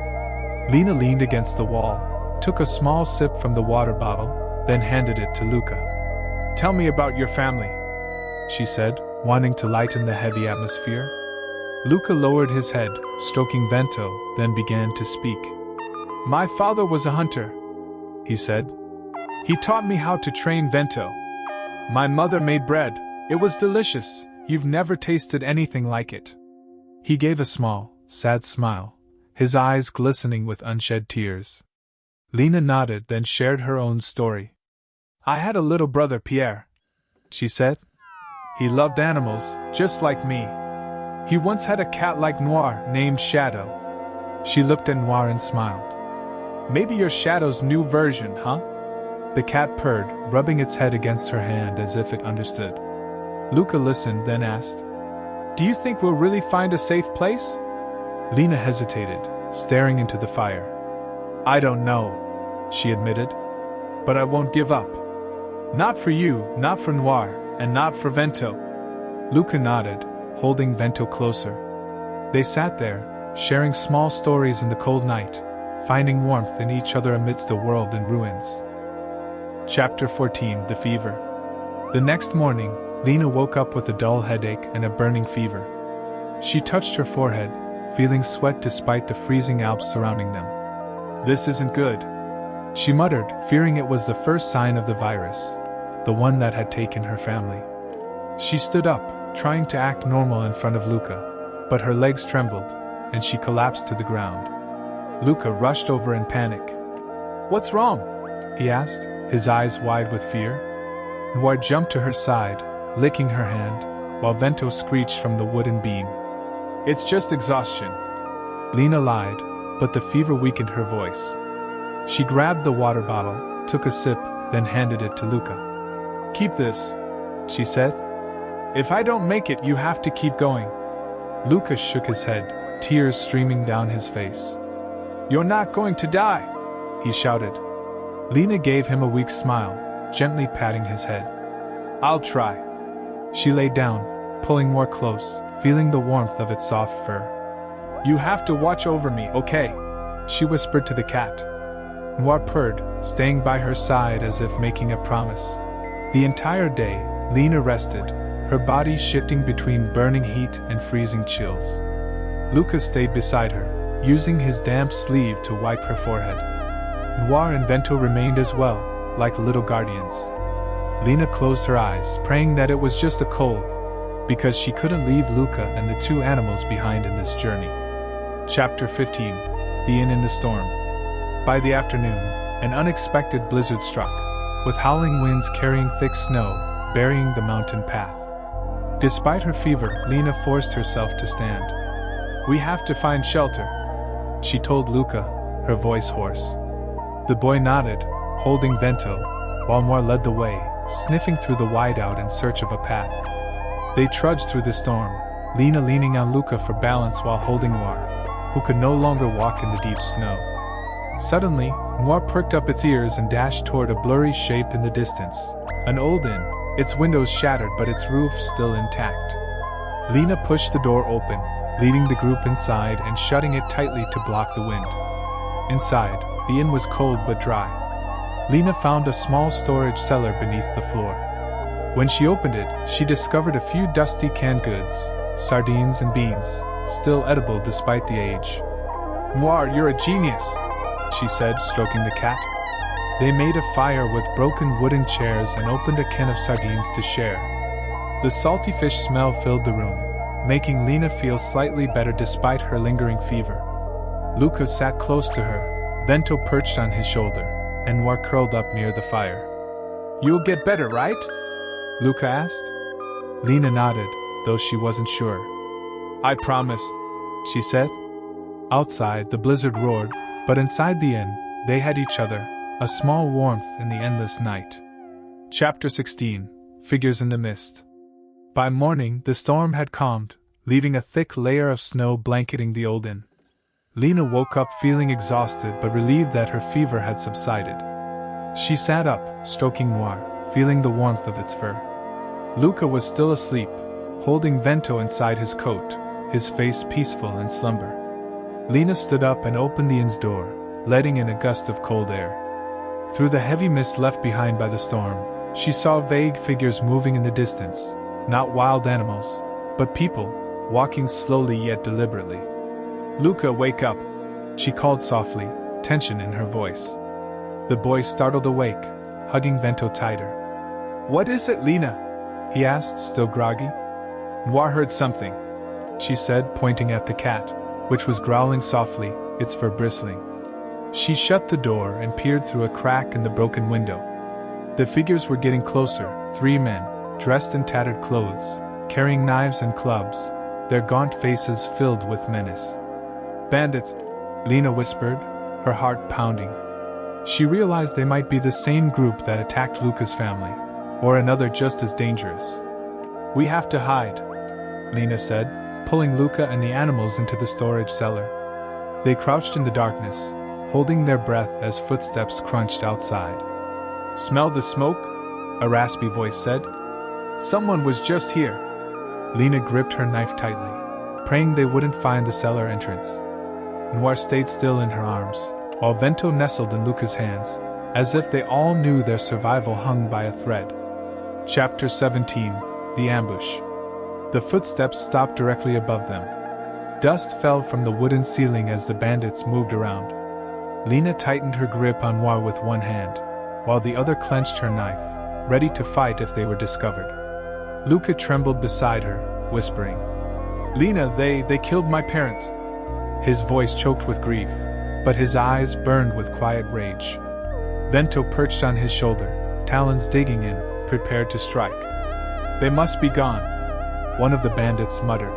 Lena leaned against the wall, took a small sip from the water bottle, then handed it to Luca. "Tell me about your family," she said, wanting to lighten the heavy atmosphere. Luca lowered his head, stroking Vento, then began to speak. "My father was a hunter," he said. "He taught me how to train Vento. My mother made bread. It was delicious. You've never tasted anything like it." He gave a small, sad smile, his eyes glistening with unshed tears. Lena nodded, then shared her own story. "I had a little brother, Pierre," she said. "He loved animals, just like me. He once had a cat like Noir named Shadow." She looked at Noir and smiled. "Maybe you're Shadow's new version, huh?" The cat purred, rubbing its head against her hand as if it understood. Luca listened, then asked, "Do you think we'll really find a safe place?" Lena hesitated, staring into the fire. "I don't know," she admitted. "But I won't give up. Not for you, not for Noir, and not for Vento." Luca nodded, holding Vento closer. They sat there, sharing small stories in the cold night, finding warmth in each other amidst a world in ruins. Chapter 14 The Fever. The next morning, Lena woke up with a dull headache and a burning fever. She touched her forehead, feeling sweat despite the freezing Alps surrounding them. "This isn't good," she muttered, fearing it was the first sign of the virus, the one that had taken her family. She stood up, trying to act normal in front of Luca, but her legs trembled, and she collapsed to the ground. Luca rushed over in panic. "What's wrong?" he asked, his eyes wide with fear. Noir jumped to her side, licking her hand, while Vento screeched from the wooden beam. "It's just exhaustion," Lena lied, but the fever weakened her voice. She grabbed the water bottle, took a sip, then handed it to Luca. "Keep this," she said. "If I don't make it, you have to keep going." Luca shook his head, tears streaming down his face. "You're not going to die," he shouted. Lena gave him a weak smile, gently patting his head. "I'll try." She lay down, pulling more close, feeling the warmth of its soft fur. "You have to watch over me, okay?" she whispered to the cat. Noir purred, staying by her side as if making a promise. The entire day, Lena rested, her body shifting between burning heat and freezing chills. Luca stayed beside her, using his damp sleeve to wipe her forehead. Noir and Vento remained as well, like little guardians. Lena closed her eyes, praying that it was just a cold, because she couldn't leave Luca and the two animals behind in this journey. Chapter 15: The Inn in the Storm. By the afternoon, an unexpected blizzard struck, with howling winds carrying thick snow, burying the mountain path. Despite her fever, Lena forced herself to stand. "We have to find shelter," she told Luca, her voice hoarse. The boy nodded, holding Vento, while Noir led the way, sniffing through the whiteout in search of a path. They trudged through the storm, Lena leaning on Luca for balance while holding Noir, who could no longer walk in the deep snow. Suddenly, Noir perked up its ears and dashed toward a blurry shape in the distance. An old inn, its windows shattered but its roof still intact. Lena pushed the door open, leading the group inside and shutting it tightly to block the wind. Inside, the inn was cold but dry. Lena found a small storage cellar beneath the floor. When she opened it, she discovered a few dusty canned goods, sardines and beans, still edible despite the age. "Noir, you're a genius," she said, stroking the cat. They made a fire with broken wooden chairs and opened a can of sardines to share. The salty fish smell filled the room, making Lena feel slightly better despite her lingering fever. Luca sat close to her, Vento perched on his shoulder, and Noir curled up near the fire. "You'll get better, right?" Luca asked. Lena nodded, though she wasn't sure. "I promise," she said. Outside, the blizzard roared, but inside the inn, they had each other, a small warmth in the endless night. Chapter 16: Figures in the Mist. By morning, the storm had calmed, leaving a thick layer of snow blanketing the old inn. Lena woke up feeling exhausted but relieved that her fever had subsided. She sat up, stroking Noir, feeling the warmth of its fur. Luca was still asleep, holding Vento inside his coat, his face peaceful in slumber. Lena stood up and opened the inn's door, letting in a gust of cold air. Through the heavy mist left behind by the storm, she saw vague figures moving in the distance, not wild animals, but people, walking slowly yet deliberately. "Luca, wake up," she called softly, tension in her voice. The boy startled awake, hugging Vento tighter. "What is it, Lena?" he asked, still groggy. "Noir heard something," she said, pointing at the cat, which was growling softly, its fur bristling. She shut the door and peered through a crack in the broken window. The figures were getting closer, 3 men, dressed in tattered clothes, carrying knives and clubs, their gaunt faces filled with menace. "Bandits," Lena whispered, her heart pounding. She realized they might be the same group that attacked Luca's family, or another just as dangerous. "We have to hide," Lena said, pulling Luca and the animals into the storage cellar. They crouched in the darkness, holding their breath as footsteps crunched outside. "Smell the smoke?" a raspy voice said. "Someone was just here." Lena gripped her knife tightly, praying they wouldn't find the cellar entrance. Noir stayed still in her arms, while Vento nestled in Luca's hands, as if they all knew their survival hung by a thread. Chapter 17: The Ambush. The footsteps stopped directly above them. Dust fell from the wooden ceiling as the bandits moved around. Lena tightened her grip on Noir with one hand, while the other clenched her knife, ready to fight if they were discovered. Luca trembled beside her, whispering, "Lena, they killed my parents." His voice choked with grief, but his eyes burned with quiet rage. Vento perched on his shoulder, talons digging in, prepared to strike. "They must be gone," one of the bandits muttered.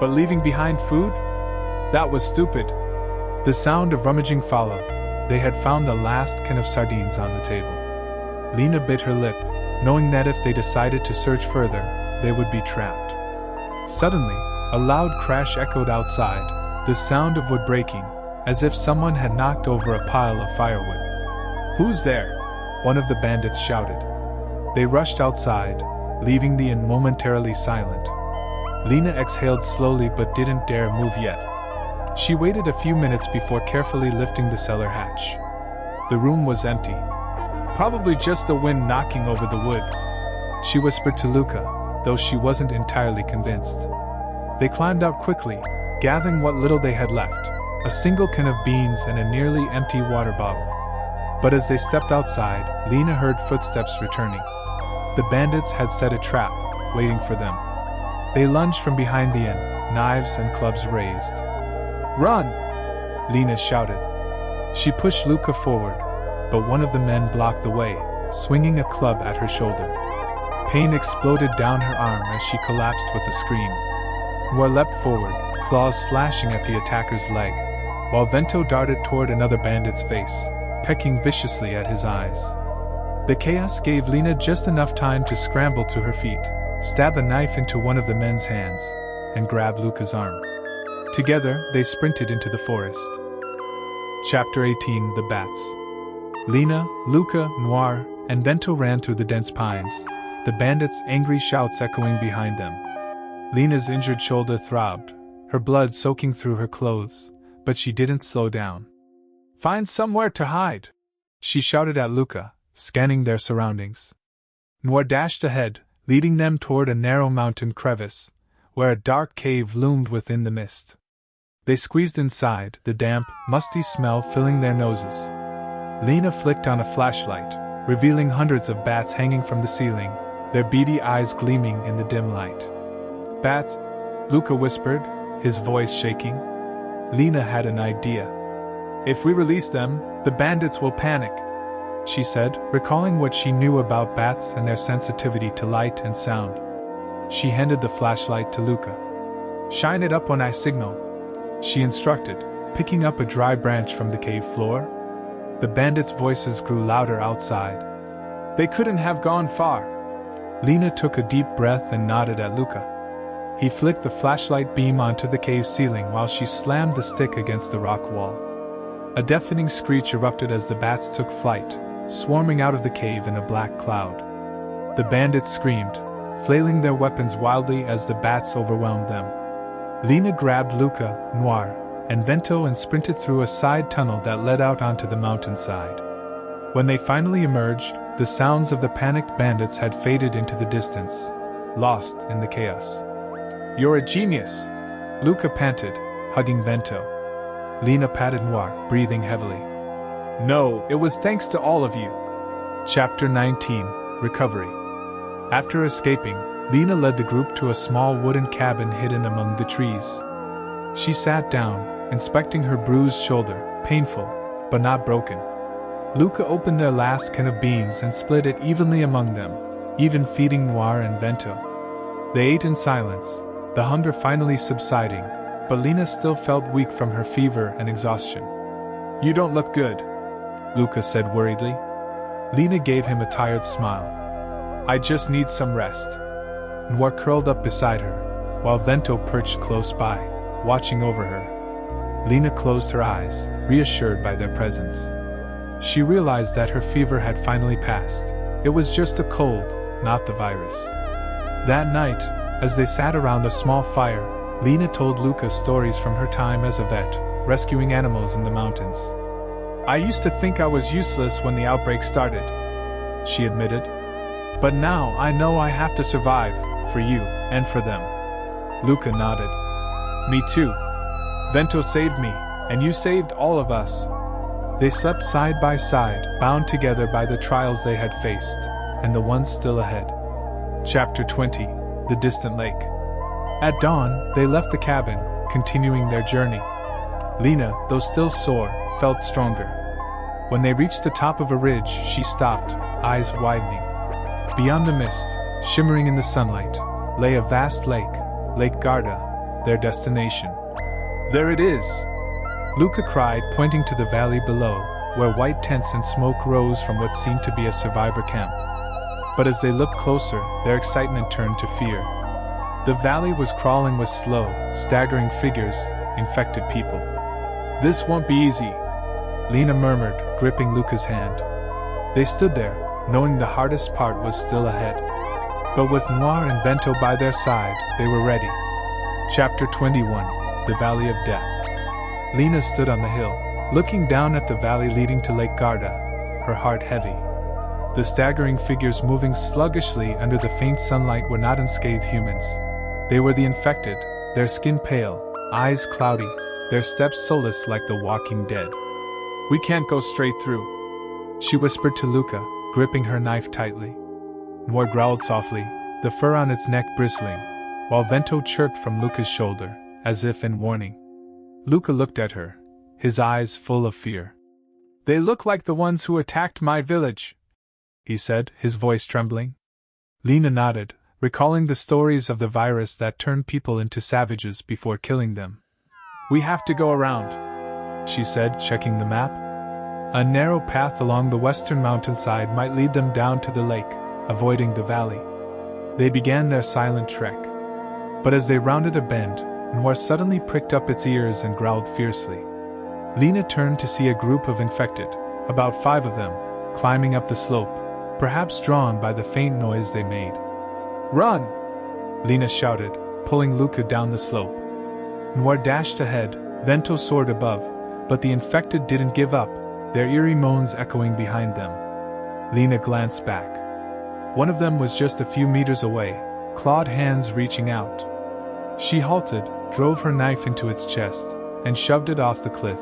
"But leaving behind food? That was stupid." The sound of rummaging followed. They had found the last can of sardines on the table. Lena bit her lip, knowing that if they decided to search further, they would be trapped. Suddenly, a loud crash echoed outside, the sound of wood breaking, as if someone had knocked over a pile of firewood. "Who's there?" one of the bandits shouted. They rushed outside, leaving the inn momentarily silent. Lena exhaled slowly but didn't dare move yet. She waited a few minutes before carefully lifting the cellar hatch. The room was empty. "Probably just the wind knocking over the wood," she whispered to Luca, though she wasn't entirely convinced. They climbed out quickly, gathering what little they had left, a single can of beans and a nearly empty water bottle. But as they stepped outside, Lena heard footsteps returning. The bandits had set a trap, waiting for them. They lunged from behind the inn, knives and clubs raised. "Run!" Lena shouted. She pushed Luca forward, but one of the men blocked the way, swinging a club at her shoulder. Pain exploded down her arm as she collapsed with a scream. Noir leapt forward, claws slashing at the attacker's leg, while Vento darted toward another bandit's face, pecking viciously at his eyes. The chaos gave Lena just enough time to scramble to her feet, stab a knife into one of the men's hands, and grab Luca's arm. Together, they sprinted into the forest. Chapter 18: The Bats. Lena, Luca, Noir, and Vento ran through the dense pines, the bandits' angry shouts echoing behind them. Lena's injured shoulder throbbed, her blood soaking through her clothes, but she didn't slow down. "Find somewhere to hide!" she shouted at Luca, scanning their surroundings. Noir dashed ahead, leading them toward a narrow mountain crevice, where a dark cave loomed within the mist. They squeezed inside, the damp, musty smell filling their noses. Lena flicked on a flashlight, revealing hundreds of bats hanging from the ceiling, their beady eyes gleaming in the dim light. "Bats?" Luca whispered, his voice shaking. Lena had an idea. "If we release them, the bandits will panic," she said, recalling what she knew about bats and their sensitivity to light and sound. She handed the flashlight to Luca. "Shine it up when I signal," she instructed, picking up a dry branch from the cave floor. The bandits' voices grew louder outside. "They couldn't have gone far." Lena took a deep breath and nodded at Luca. He flicked the flashlight beam onto the cave ceiling while she slammed the stick against the rock wall. A deafening screech erupted as the bats took flight, swarming out of the cave in a black cloud. The bandits screamed, flailing their weapons wildly as the bats overwhelmed them. Lena grabbed Luca, Noir, and Vento and sprinted through a side tunnel that led out onto the mountainside. When they finally emerged, the sounds of the panicked bandits had faded into the distance, lost in the chaos. "You're a genius," Luca panted, hugging Vento. Lena patted Noir, breathing heavily. "No, it was thanks to all of you." Chapter 19: Recovery. After escaping, Lena led the group to a small wooden cabin hidden among the trees. She sat down, inspecting her bruised shoulder, painful, but not broken. Luca opened their last can of beans and split it evenly among them, even feeding Noir and Vento. They ate in silence, the hunger finally subsiding, but Lena still felt weak from her fever and exhaustion. "You don't look good," Luca said worriedly. Lena gave him a tired smile. "I just need some rest." Noir curled up beside her, while Vento perched close by, watching over her. Lena closed her eyes, reassured by their presence. She realized that her fever had finally passed. It was just a cold, not the virus. That night, as they sat around a small fire, Lena told Luca stories from her time as a vet, rescuing animals in the mountains. "I used to think I was useless when the outbreak started," she admitted. "But now I know I have to survive, for you, and for them." Luca nodded. Me too. Vento saved me, and you saved all of us. They slept side by side, bound together by the trials they had faced, and the ones still ahead. Chapter 20: The Distant Lake. At dawn, they left the cabin, continuing their journey. Lena, though still sore, felt stronger. When they reached the top of a ridge, she stopped, eyes widening. Beyond the mist, shimmering in the sunlight, lay a vast lake, Lake Garda, their destination. There it is! Luca cried, pointing to the valley below, where white tents and smoke rose from what seemed to be a survivor camp. But as they looked closer, their excitement turned to fear. The valley was crawling with slow, staggering figures, infected people. This won't be easy, Lena murmured, gripping Luca's hand. They stood there, knowing the hardest part was still ahead. But with Noir and Vento by their side, they were ready. Chapter 21: The Valley of Death. Lena stood on the hill, looking down at the valley leading to Lake Garda, her heart heavy. The staggering figures moving sluggishly under the faint sunlight were not unscathed humans. They were the infected, their skin pale, eyes cloudy, their steps soulless like the walking dead. We can't go straight through, she whispered to Luca, gripping her knife tightly. Noir growled softly, the fur on its neck bristling, while Vento chirped from Luca's shoulder, as if in warning. Luca looked at her, his eyes full of fear. They look like the ones who attacked my village, he said, his voice trembling. Lena nodded, recalling the stories of the virus that turned people into savages before killing them. We have to go around, she said, checking the map. A narrow path along the western mountainside might lead them down to the lake, avoiding the valley. They began their silent trek. But as they rounded a bend, Noir suddenly pricked up its ears and growled fiercely. Lena turned to see a group of infected, about 5 of them, climbing up the slope, perhaps drawn by the faint noise they made. Run! Lena shouted, pulling Luca down the slope. Noir dashed ahead, Vento soared above, but the infected didn't give up, their eerie moans echoing behind them. Lena glanced back. One of them was just a few meters away, clawed hands reaching out. She halted, drove her knife into its chest, and shoved it off the cliff.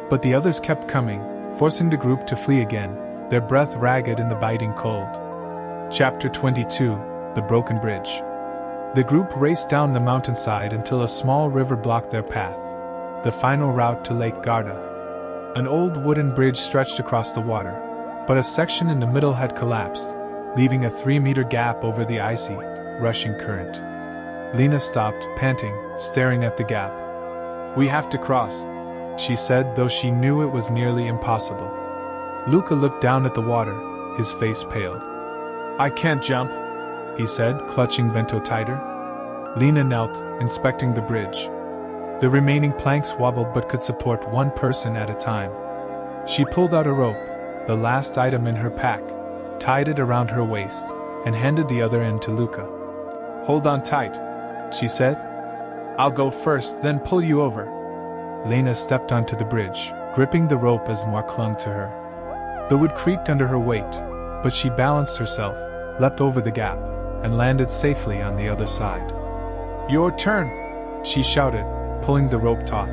But the others kept coming, forcing the group to flee again, their breath ragged in the biting cold. Chapter 22: The Broken Bridge. The group raced down the mountainside until a small river blocked their path, the final route to Lake Garda. An old wooden bridge stretched across the water, but a section in the middle had collapsed, leaving a 3-meter gap over the icy, rushing current. Lena stopped, panting, staring at the gap. We have to cross, she said, though she knew it was nearly impossible. Luca looked down at the water, his face pale. I can't jump, he said, clutching Vento tighter. Lena knelt, inspecting the bridge. The remaining planks wobbled but could support one person at a time. She pulled out a rope, the last item in her pack, tied it around her waist, and handed the other end to Luca. Hold on tight, she said. I'll go first, then pull you over. Lena stepped onto the bridge, gripping the rope as Noir clung to her. The wood creaked under her weight, but she balanced herself, leapt over the gap, and landed safely on the other side. Your turn, she shouted, pulling the rope taut.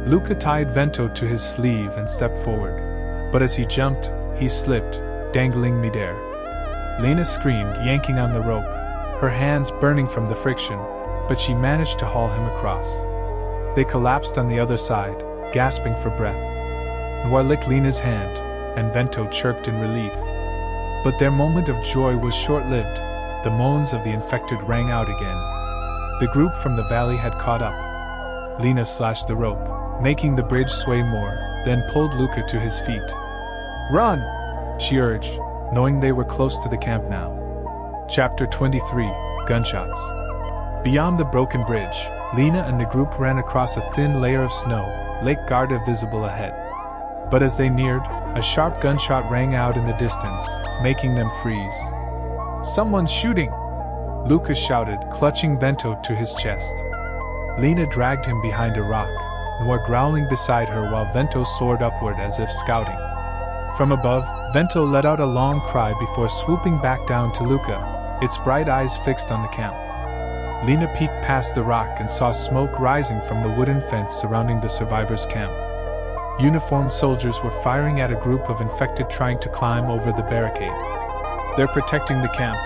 Luca tied Vento to his sleeve and stepped forward, but as he jumped, he slipped, dangling midair. Lena screamed, yanking on the rope, her hands burning from the friction, but she managed to haul him across. They collapsed on the other side, gasping for breath. Noir licked Lena's hand, and Vento chirped in relief. But their moment of joy was short-lived. The moans of the infected rang out again. The group from the valley had caught up. Lena slashed the rope, making the bridge sway more, then pulled Luca to his feet. Run! She urged, knowing they were close to the camp now. Chapter 23: Gunshots. Beyond the broken bridge, Lena and the group ran across a thin layer of snow, Lake Garda visible ahead. But as they neared, a sharp gunshot rang out in the distance, making them freeze. Someone's shooting! Luca shouted, clutching Vento to his chest. Lena dragged him behind a rock, Noir growling beside her while Vento soared upward as if scouting. From above, Vento let out a long cry before swooping back down to Luca, its bright eyes fixed on the camp. Lena peeked past the rock and saw smoke rising from the wooden fence surrounding the survivors' camp. Uniformed soldiers were firing at a group of infected trying to climb over the barricade. "They're protecting the camp,"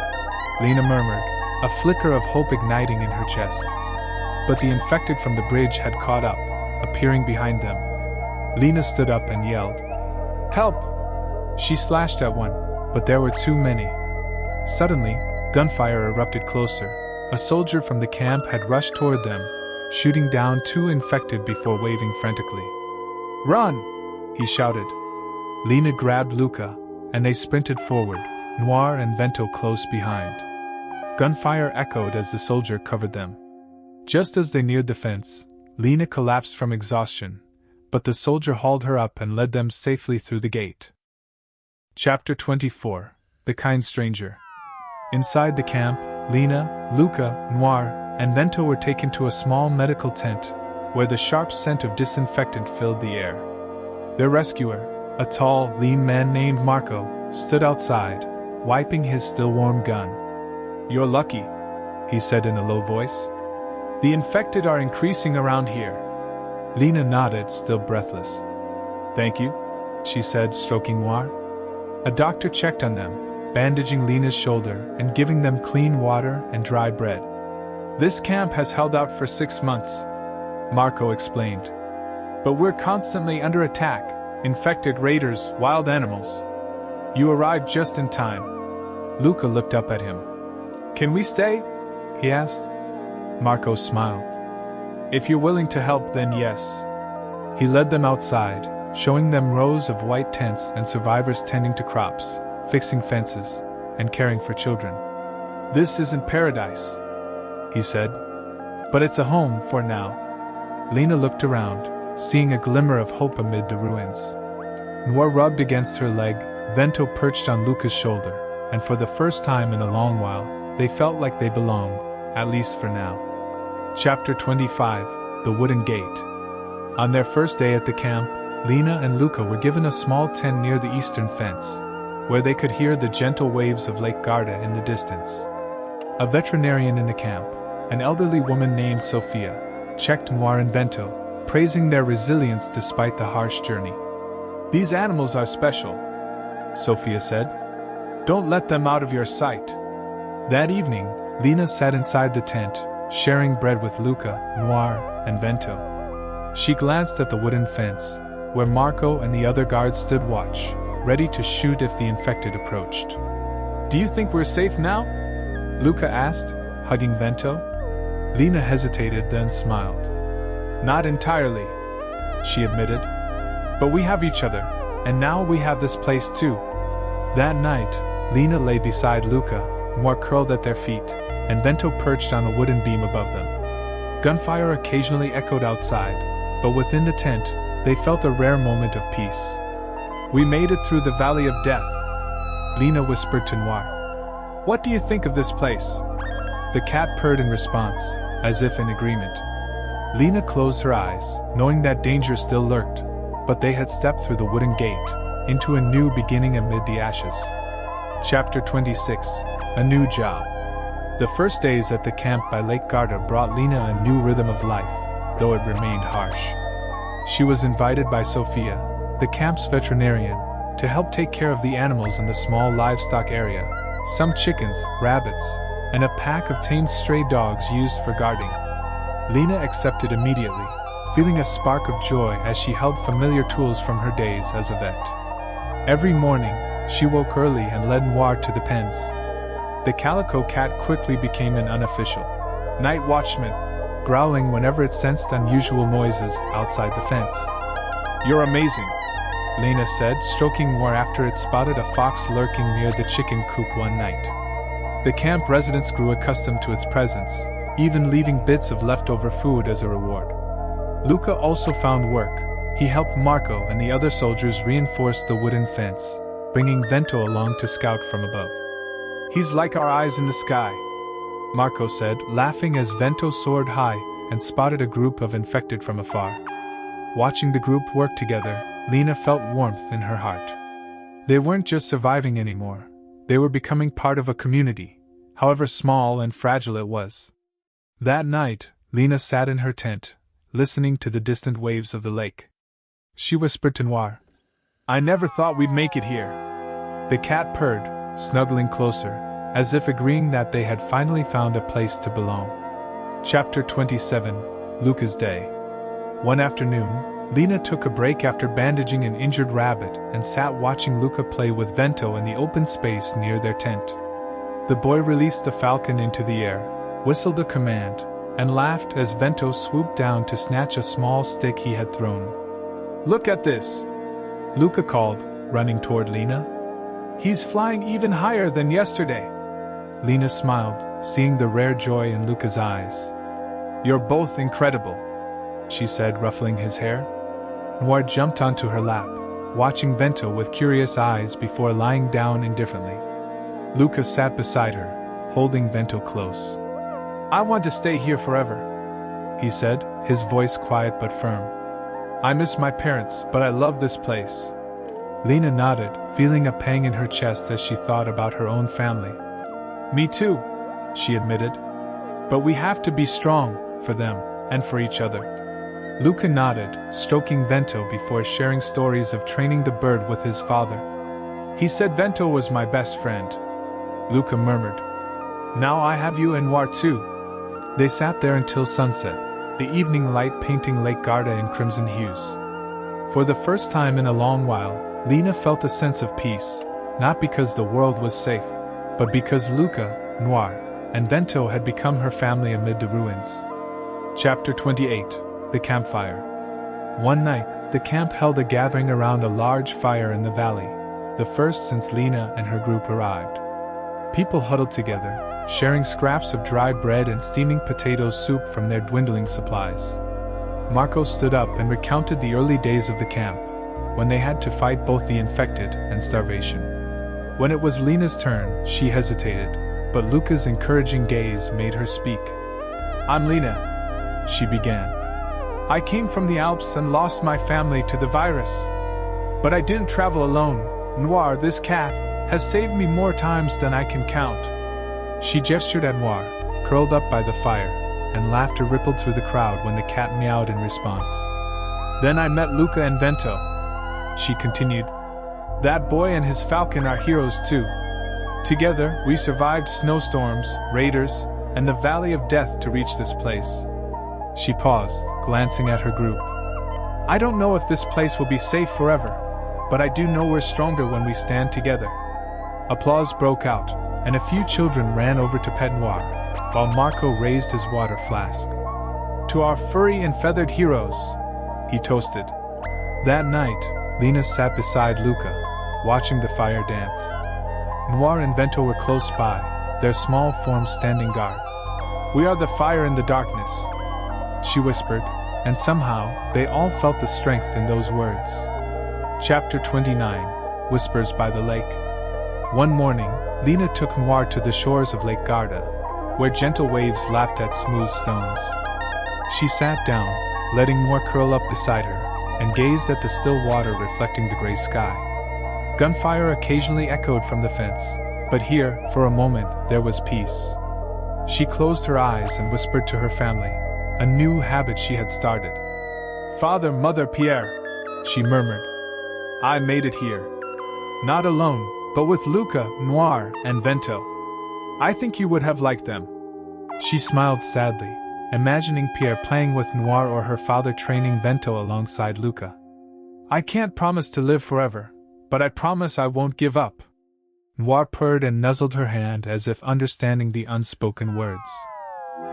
Lena murmured, a flicker of hope igniting in her chest. But the infected from the bridge had caught up, appearing behind them. Lena stood up and yelled, "Help!" She slashed at one, but there were too many. Suddenly, gunfire erupted closer. A soldier from the camp had rushed toward them, shooting down 2 infected before waving frantically. "Run!" he shouted. Lena grabbed Luca, and they sprinted forward, Noir and Vento close behind. Gunfire echoed as the soldier covered them. Just as they neared the fence, Lena collapsed from exhaustion, but the soldier hauled her up and led them safely through the gate. Chapter 24: The Kind Stranger. Inside the camp, Lena, Luca, Noir, and Vento were taken to a small medical tent, where the sharp scent of disinfectant filled the air. Their rescuer, a tall, lean man named Marco, stood outside, wiping his still-warm gun. "You're lucky," he said in a low voice. "The infected are increasing around here." Lena nodded, still breathless. "Thank you," she said, stroking Noir. A doctor checked on them, bandaging Lena's shoulder and giving them clean water and dry bread. "This camp has held out for 6 months," Marco explained. "But we're constantly under attack, infected raiders, wild animals. You arrived just in time." Luca looked up at him. "Can we stay?" he asked. Marco smiled. "If you're willing to help, then yes." He led them outside, showing them rows of white tents and survivors tending to crops, fixing fences, and caring for children. "This isn't paradise," he said, "but it's a home for now." Lena looked around, seeing a glimmer of hope amid the ruins. Noir rubbed against her leg, Vento perched on Luca's shoulder, and for the first time in a long while, they felt like they belonged, at least for now. Chapter 25: The Wooden Gate. On their first day at the camp, Lena and Luca were given a small tent near the eastern fence, where they could hear the gentle waves of Lake Garda in the distance. A veterinarian in the camp, an elderly woman named Sophia, checked Noir and Vento, praising their resilience despite the harsh journey. "These animals are special," Sophia said. "Don't let them out of your sight." That evening, Lena sat inside the tent, sharing bread with Luca, Noir, and Vento. She glanced at the wooden fence, where Marco and the other guards stood watch, ready to shoot if the infected approached. "Do you think we're safe now?" Luca asked, hugging Vento. Lena hesitated, then smiled. "Not entirely," she admitted. "But we have each other, and now we have this place too." That night, Lena lay beside Luca, Noir curled at their feet, and Vento perched on a wooden beam above them. Gunfire occasionally echoed outside, but within the tent, they felt a rare moment of peace. "We made it through the Valley of Death," Lena whispered to Noir. "What do you think of this place?" The cat purred in response, as if in agreement. Lena closed her eyes, knowing that danger still lurked, but they had stepped through the wooden gate, into a new beginning amid the ashes. Chapter 26: A New Job. The first days at the camp by Lake Garda brought Lena a new rhythm of life, though it remained harsh. She was invited by Sophia, the camp's veterinarian, to help take care of the animals in the small livestock area, some chickens, rabbits, and a pack of tamed stray dogs used for guarding. Lena accepted immediately, feeling a spark of joy as she held familiar tools from her days as a vet. Every morning, she woke early and led Noir to the pens. The calico cat quickly became an unofficial night watchman, growling whenever it sensed unusual noises outside the fence. "You're amazing," Lena said, stroking Noir after it spotted a fox lurking near the chicken coop one night. The camp residents grew accustomed to its presence, even leaving bits of leftover food as a reward. Luca also found work. He helped Marco and the other soldiers reinforce the wooden fence, bringing Vento along to scout from above. "He's like our eyes in the sky," Marco said, laughing as Vento soared high and spotted a group of infected from afar. Watching the group work together, Lena felt warmth in her heart. They weren't just surviving anymore. They were becoming part of a community, however small and fragile it was. That night, Lena sat in her tent, listening to the distant waves of the lake. She whispered to Noir, "I never thought we'd make it here." The cat purred, snuggling closer, as if agreeing that they had finally found a place to belong. Chapter 27, Luca's Day. One afternoon, Lena took a break after bandaging an injured rabbit and sat watching Luca play with Vento in the open space near their tent. The boy released the falcon into the air, whistled a command, and laughed as Vento swooped down to snatch a small stick he had thrown. "Look at this!" Luca called, running toward Lena. "He's flying even higher than yesterday." Lena smiled, seeing the rare joy in Luca's eyes. "You're both incredible," she said, ruffling his hair. Noir jumped onto her lap, watching Vento with curious eyes before lying down indifferently. Luca sat beside her, holding Vento close. "I want to stay here forever," he said, his voice quiet but firm. "I miss my parents, but I love this place." Lena nodded, feeling a pang in her chest as she thought about her own family. "Me too," she admitted. "But we have to be strong, for them, and for each other." Luca nodded, stroking Vento before sharing stories of training the bird with his father. "He said Vento was my best friend," Luca murmured. "Now I have you and Noir too." They sat there until sunset, the evening light painting Lake Garda in crimson hues. For the first time in a long while, Lena felt a sense of peace, not because the world was safe, but because Luca, Noir, and Vento had become her family amid the ruins. Chapter 28, The Campfire. One night, the camp held a gathering around a large fire in the valley, the first since Lena and her group arrived. People huddled together, sharing scraps of dry bread and steaming potato soup from their dwindling supplies. Marco stood up and recounted the early days of the camp, when they had to fight both the infected and starvation. When it was Lena's turn, she hesitated, but Luca's encouraging gaze made her speak. "I'm Lena," she began. "I came from the Alps and lost my family to the virus. But I didn't travel alone. Noir, this cat, has saved me more times than I can count." She gestured at Noir, curled up by the fire, and laughter rippled through the crowd when the cat meowed in response. "Then I met Luca and Vento," she continued. "That boy and his falcon are heroes too. Together, we survived snowstorms, raiders, and the Valley of Death to reach this place." She paused, glancing at her group. "I don't know if this place will be safe forever, but I do know we're stronger when we stand together." Applause broke out, and a few children ran over to pet Noir, while Marco raised his water flask. "To our furry and feathered heroes," he toasted. That night, Lena sat beside Luca, watching the fire dance. Noir and Vento were close by, their small forms standing guard. "We are the fire in the darkness," she whispered, and somehow, they all felt the strength in those words. Chapter 29, Whispers by the Lake. One morning, Lena took Noir to the shores of Lake Garda, where gentle waves lapped at smooth stones. She sat down, letting Noir curl up beside her, and gazed at the still water reflecting the gray sky. Gunfire occasionally echoed from the fence, but here, for a moment, there was peace. She closed her eyes and whispered to her family, a new habit she had started. "Father, Mother, Pierre," she murmured. "I made it here. Not alone, but with Luca, Noir, and Vento. I think you would have liked them." She smiled sadly, imagining Pierre playing with Noir or her father training Vento alongside Luca. "I can't promise to live forever, but I promise I won't give up." Noir purred and nuzzled her hand as if understanding the unspoken words.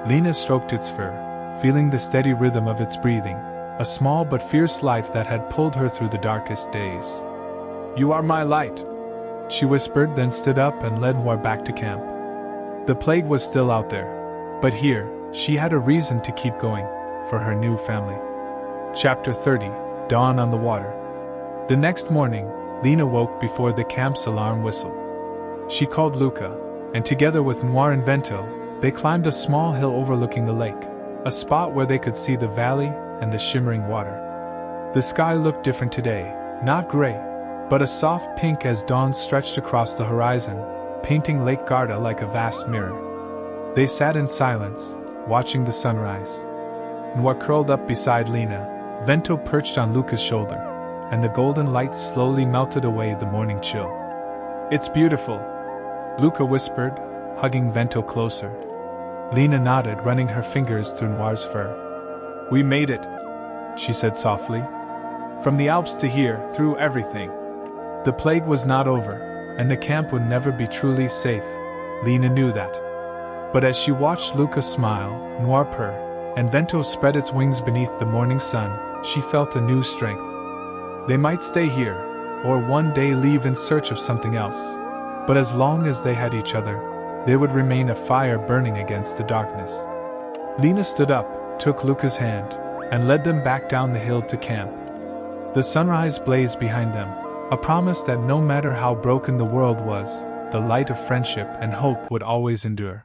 Lena stroked its fur, feeling the steady rhythm of its breathing, a small but fierce life that had pulled her through the darkest days. "You are my light," she whispered, then stood up and led Noir back to camp. The plague was still out there, but here, she had a reason to keep going, for her new family. Chapter 30, Dawn on the Water. The next morning, Lena woke before the camp's alarm whistled. She called Luca, and together with Noir and Vento, they climbed a small hill overlooking the lake, a spot where they could see the valley and the shimmering water. The sky looked different today, not gray, but a soft pink as dawn stretched across the horizon, painting Lake Garda like a vast mirror. They sat in silence, watching the sunrise. Noir curled up beside Lena, Vento perched on Luca's shoulder, and the golden light slowly melted away the morning chill. "It's beautiful," Luca whispered, hugging Vento closer. Lena nodded, running her fingers through Noir's fur. "We made it," she said softly. "From the Alps to here, through everything. The plague was not over, and the camp would never be truly safe. Lena knew that. But as she watched Luca smile, Noir purr, and Vento spread its wings beneath the morning sun, she felt a new strength. They might stay here, or one day leave in search of something else, but as long as they had each other, there would remain a fire burning against the darkness. Lena stood up, took Luca's hand, and led them back down the hill to camp. The sunrise blazed behind them, a promise that no matter how broken the world was, the light of friendship and hope would always endure.